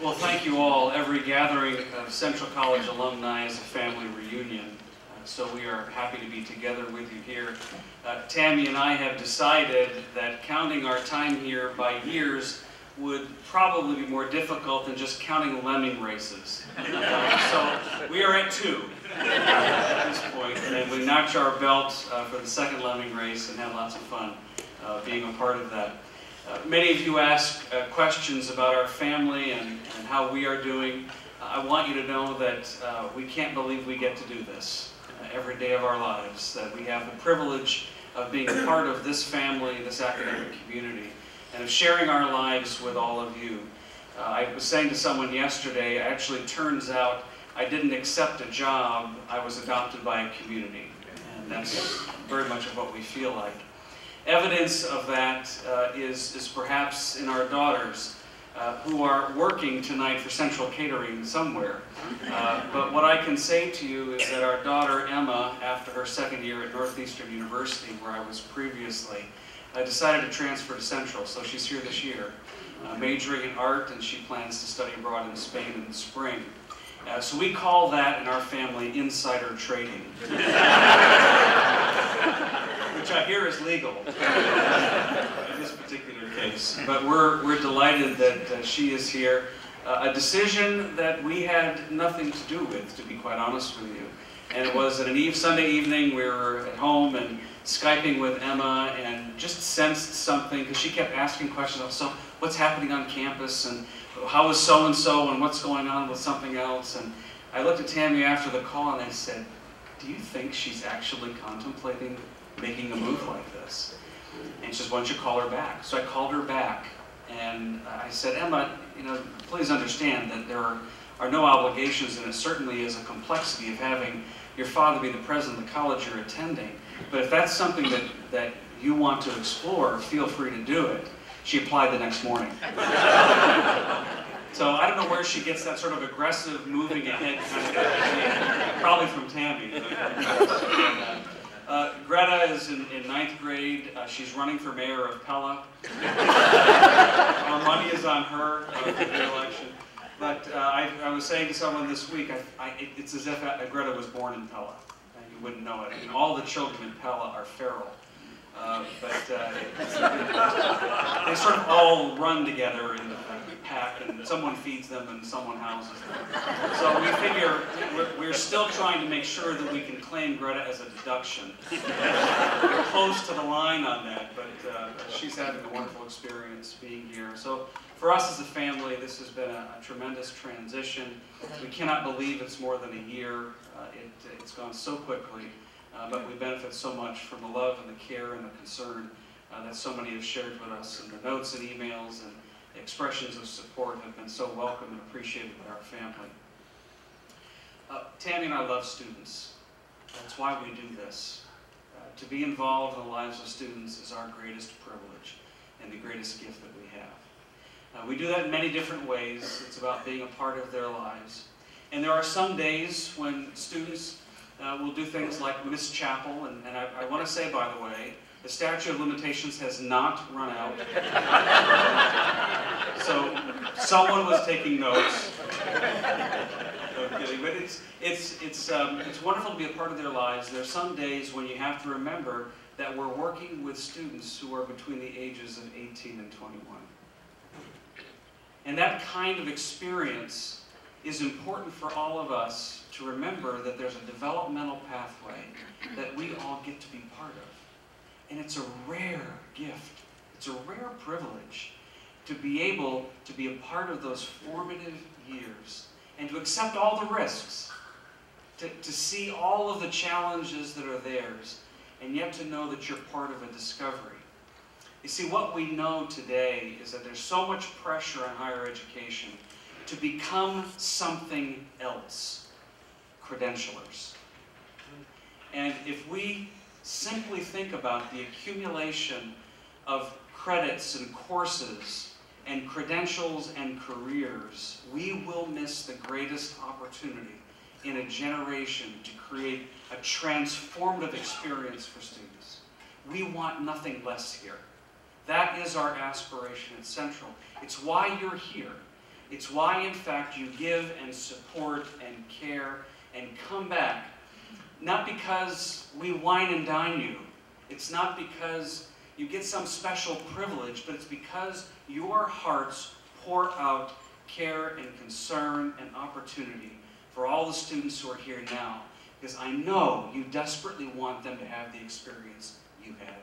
Well, thank you all. Every gathering of Central College alumni is a family reunion. So we are happy to be together with you here. Tammy and I have decided that counting our time here by years would probably be more difficult than just counting lemming races. So we are at 2 at this point, and we notch our belt for the second lemming race and have lots of fun being a part of that. Many of you ask questions about our family and how we are doing. I want you to know that we can't believe we get to do this every day of our lives, that we have the privilege of being a part of this family, this academic community, and of sharing our lives with all of you. I was saying to someone yesterday, actually turns out I didn't accept a job, I was adopted by a community. And that's very much of what we feel like. Evidence of that is perhaps in our daughters, who are working tonight for Central Catering somewhere. But what I can say to you is that our daughter Emma, after her second year at Northeastern University, where I was previously, decided to transfer to Central, so she's here this year, majoring in art, and she plans to study abroad in Spain in the spring. So we call that in our family insider trading, which I hear is legal in this particular case. But we're delighted that she is here. A decision that we had nothing to do with, to be quite honest with you. And it was an Sunday evening, we were at home and Skyping with Emma and just sensed something, because she kept asking questions, so what's happening on campus, and how is so-and-so, and what's going on with something else. And I looked at Tammy after the call and I said, do you think she's actually contemplating making a move like this? And she says, why don't you call her back? So I called her back and I said, Emma, please understand that there are no obligations, and it certainly is a complexity of having your father be the president of the college you're attending. But if that's something that you want to explore, feel free to do it. She applied the next morning. So I don't know where she gets that sort of aggressive, moving ahead kind of thing. Probably from Tammy. Greta is in 9th grade. She's running for mayor of Pella. Our money is on her for the election. But I was saying to someone this week, it's as if Greta was born in Pella. You wouldn't know it. I mean, all the children in Pella are feral. They sort of all run together in a pack, and someone feeds them and someone houses them. So we figure we're still trying to make sure that we can claim Greta as a deduction. We're close to the line on that, but she's having a wonderful experience being here. So for us as a family, this has been a tremendous transition. We cannot believe it's more than a year. It's gone so quickly. But we benefit so much from the love and the care and the concern that so many have shared with us, and the notes and emails and expressions of support have been so welcome and appreciated by our family. Tammy and I love students. That's why we do this. To be involved in the lives of students is our greatest privilege and the greatest gift that we have. We do that in many different ways. It's about being a part of their lives. And there are some days when students we'll do things like miss chapel, and I want to say, by the way, the statute of limitations has not run out. So someone was taking notes. No kidding, but it's wonderful to be a part of their lives. There are some days when you have to remember that we're working with students who are between the ages of 18 and 21. And that kind of experience is important for all of us to remember that there's a developmental pathway that we all get to be part of. And it's a rare gift. It's a rare privilege to be able to be a part of those formative years and to accept all the risks, to see all of the challenges that are theirs, and yet to know that you're part of a discovery. You see, what we know today is that there's so much pressure on higher education to become something else, credentialers. And if we simply think about the accumulation of credits and courses and credentials and careers, we will miss the greatest opportunity in a generation to create a transformative experience for students. We want nothing less here. That is our aspiration at Central. It's why you're here. It's why, in fact, you give and support and care and come back. Not because we wine and dine you. It's not because you get some special privilege, but it's because your hearts pour out care and concern and opportunity for all the students who are here now. Because I know you desperately want them to have the experience you had.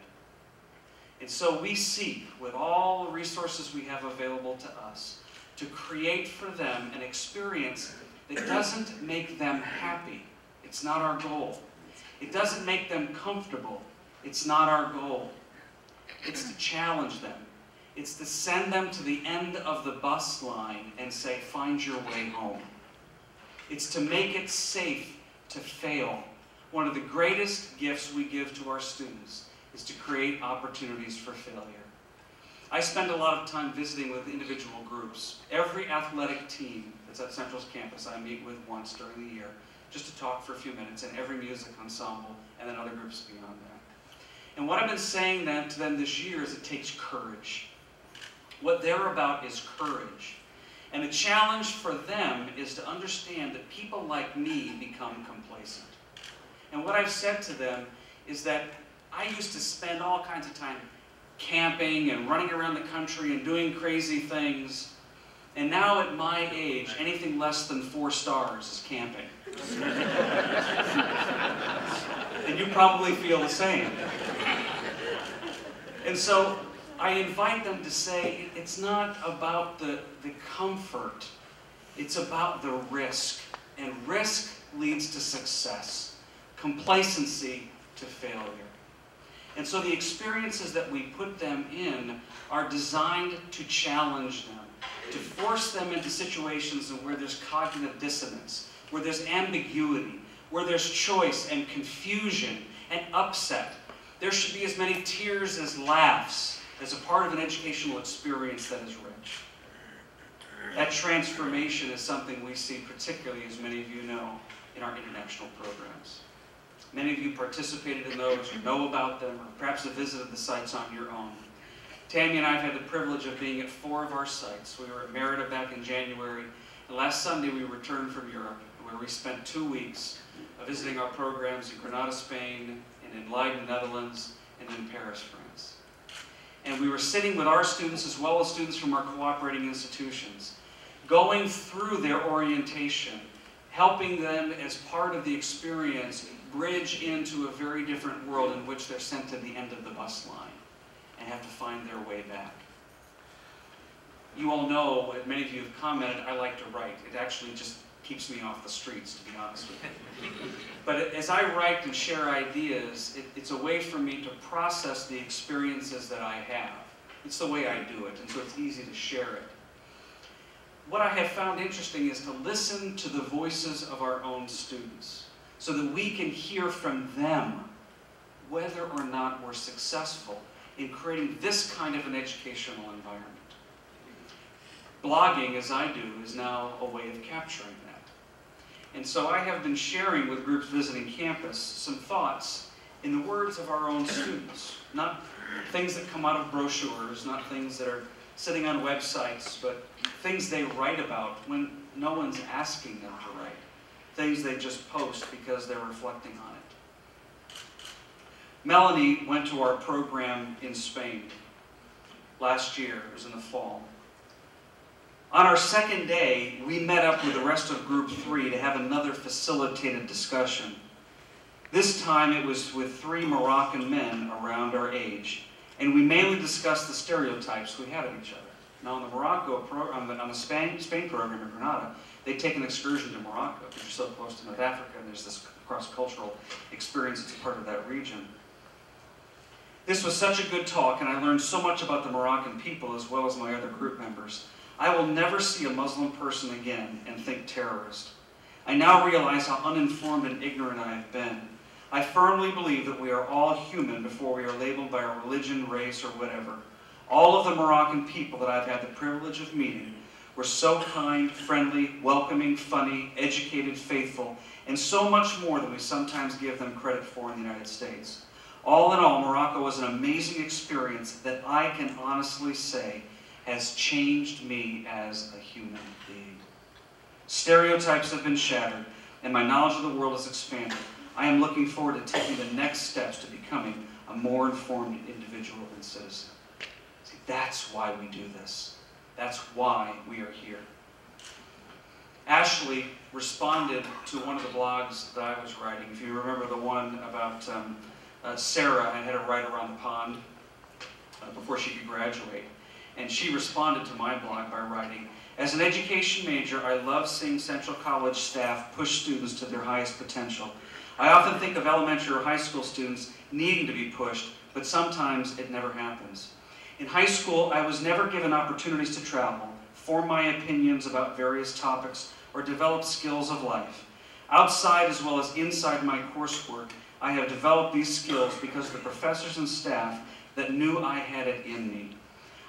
And so we seek, with all the resources we have available to us, to create for them an experience that doesn't make them happy. It's not our goal. It doesn't make them comfortable. It's not our goal. It's to challenge them. It's to send them to the end of the bus line and say, find your way home. It's to make it safe to fail. One of the greatest gifts we give to our students is to create opportunities for failure. I spend a lot of time visiting with individual groups. Every athletic team that's at Central's campus I meet with once during the year, just to talk for a few minutes, and every music ensemble, and then other groups beyond that. And what I've been saying to them this year is it takes courage. What they're about is courage. And the challenge for them is to understand that people like me become complacent. And what I've said to them is that I used to spend all kinds of time camping and running around the country and doing crazy things. And now at my age, anything less than 4 stars is camping. And you probably feel the same. And so I invite them to say, it's not about the comfort, it's about the risk. And risk leads to success, complacency to failure. And so the experiences that we put them in are designed to challenge them, to force them into situations where there's cognitive dissonance, where there's ambiguity, where there's choice and confusion and upset. There should be as many tears as laughs as a part of an educational experience that is rich. That transformation is something we see particularly, as many of you know, in our international programs. Many of you participated in those, or know about them, or perhaps have visited the sites on your own. Tammy and I have had the privilege of being at 4 of our sites. We were at Merida back in January, and last Sunday we returned from Europe, where we spent 2 weeks visiting our programs in Granada, Spain, and in Leiden, Netherlands, and in Paris, France. And we were sitting with our students as well as students from our cooperating institutions, going through their orientation, helping them as part of the experience bridge into a very different world in which they're sent to the end of the bus line and have to find their way back. You all know, and many of you have commented, I like to write. It actually just keeps me off the streets, to be honest with you. But as I write and share ideas, it's a way for me to process the experiences that I have. It's the way I do it, and so it's easy to share it. What I have found interesting is to listen to the voices of our own students so that we can hear from them whether or not we're successful in creating this kind of an educational environment. Blogging, as I do, is now a way of capturing that. And so I have been sharing with groups visiting campus some thoughts in the words of our own students. Not things that come out of brochures, not things that are sitting on websites, but things they write about when no one's asking them to write. Things they just post because they're reflecting on it. Melanie went to our program in Spain last year. It was in the fall. On our second day, we met up with the rest of Group 3 to have another facilitated discussion. This time it was with 3 Moroccan men around our age, and we mainly discussed the stereotypes we had of each other. Now on the Spain program in Granada, they take an excursion to Morocco because you're so close to North Africa and there's this cross-cultural experience that's part of that region. This was such a good talk, and I learned so much about the Moroccan people as well as my other group members. I will never see a Muslim person again and think terrorist. I now realize how uninformed and ignorant I have been. I firmly believe that we are all human before we are labeled by our religion, race, or whatever. All of the Moroccan people that I've had the privilege of meeting were so kind, friendly, welcoming, funny, educated, faithful, and so much more than we sometimes give them credit for in the United States. All in all, Morocco was an amazing experience that I can honestly say has changed me as a human being. Stereotypes have been shattered, and my knowledge of the world has expanded. I am looking forward to taking the next steps to becoming a more informed individual and citizen. See, that's why we do this. That's why we are here. Ashley responded to one of the blogs that I was writing. If you remember the one about Sarah, I had her write around the pond before she could graduate. And she responded to my blog by writing, "As an education major, I love seeing Central College staff push students to their highest potential. I often think of elementary or high school students needing to be pushed, but sometimes it never happens. In high school, I was never given opportunities to travel, form my opinions about various topics, or develop skills of life. Outside as well as inside my coursework, I have developed these skills because of the professors and staff that knew I had it in me.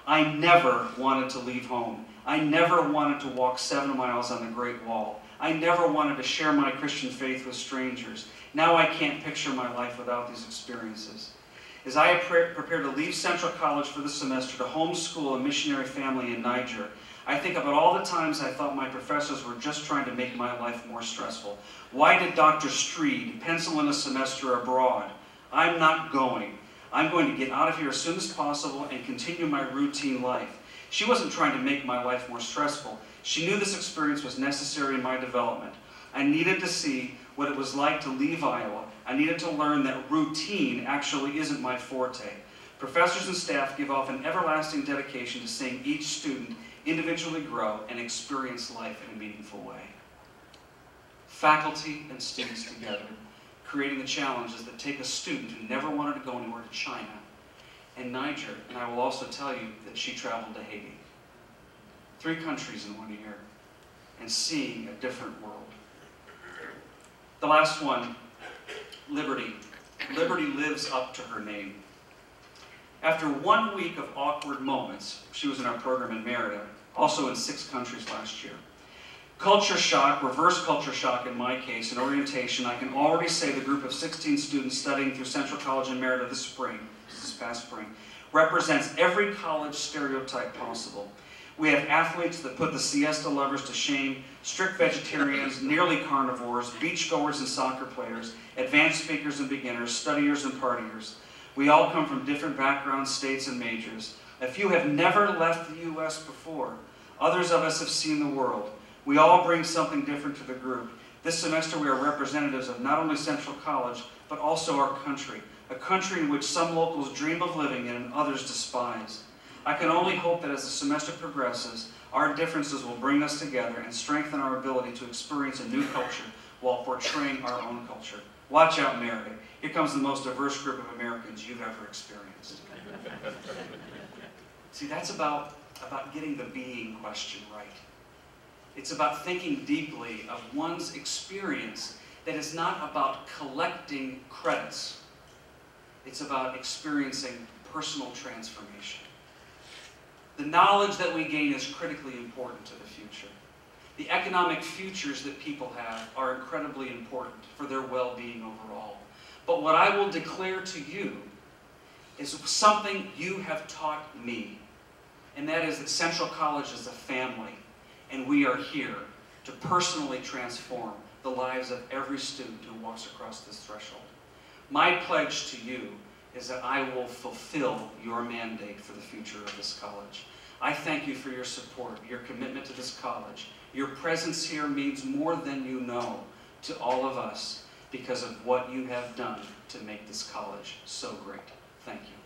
I never wanted to leave home. I never wanted to walk 7 miles on the Great Wall. I never wanted to share my Christian faith with strangers. Now I can't picture my life without these experiences. As I prepare to leave Central College for the semester to homeschool a missionary family in Niger, I think about all the times I thought my professors were just trying to make my life more stressful. Why did Dr. Streed pencil in a semester abroad? I'm not going. I'm going to get out of here as soon as possible and continue my routine life. She wasn't trying to make my life more stressful. She knew this experience was necessary in my development. I needed to see what it was like to leave Iowa. I needed to learn that routine actually isn't my forte. Professors and staff give off an everlasting dedication to seeing each student individually grow and experience life in a meaningful way. Faculty and students together, creating the challenges that take a student who never wanted to go anywhere to China and Niger, and I will also tell you that she traveled to Haiti. 3 countries in 1 year, and seeing a different world. The last one, Liberty. Liberty lives up to her name. After 1 week of awkward moments, she was in our program in Merida, also in 6 countries last year. Culture shock, reverse culture shock in my case, in orientation, I can already say the group of 16 students studying through Central College in Merida this past spring, represents every college stereotype possible. We have athletes that put the siesta lovers to shame, strict vegetarians, nearly carnivores, beachgoers and soccer players, advanced speakers and beginners, studiers and partiers. We all come from different backgrounds, states, and majors. A few have never left the U.S. before. Others of us have seen the world. We all bring something different to the group. This semester we are representatives of not only Central College, but also our country, a country in which some locals dream of living in and others despise. I can only hope that as the semester progresses, our differences will bring us together and strengthen our ability to experience a new culture while portraying our own culture. Watch out, Merida. Here comes the most diverse group of Americans you've ever experienced. See, that's about getting the being question right. It's about thinking deeply of one's experience that is not about collecting credits. It's about experiencing personal transformation. The knowledge that we gain is critically important to the future. The economic futures that people have are incredibly important for their well-being overall. But what I will declare to you is something you have taught me, and that is that Central College is a family, and we are here to personally transform the lives of every student who walks across this threshold. My pledge to you is that I will fulfill your mandate for the future of this college. I thank you for your support, your commitment to this college. Your presence here means more than you know to all of us because of what you have done to make this college so great. Thank you.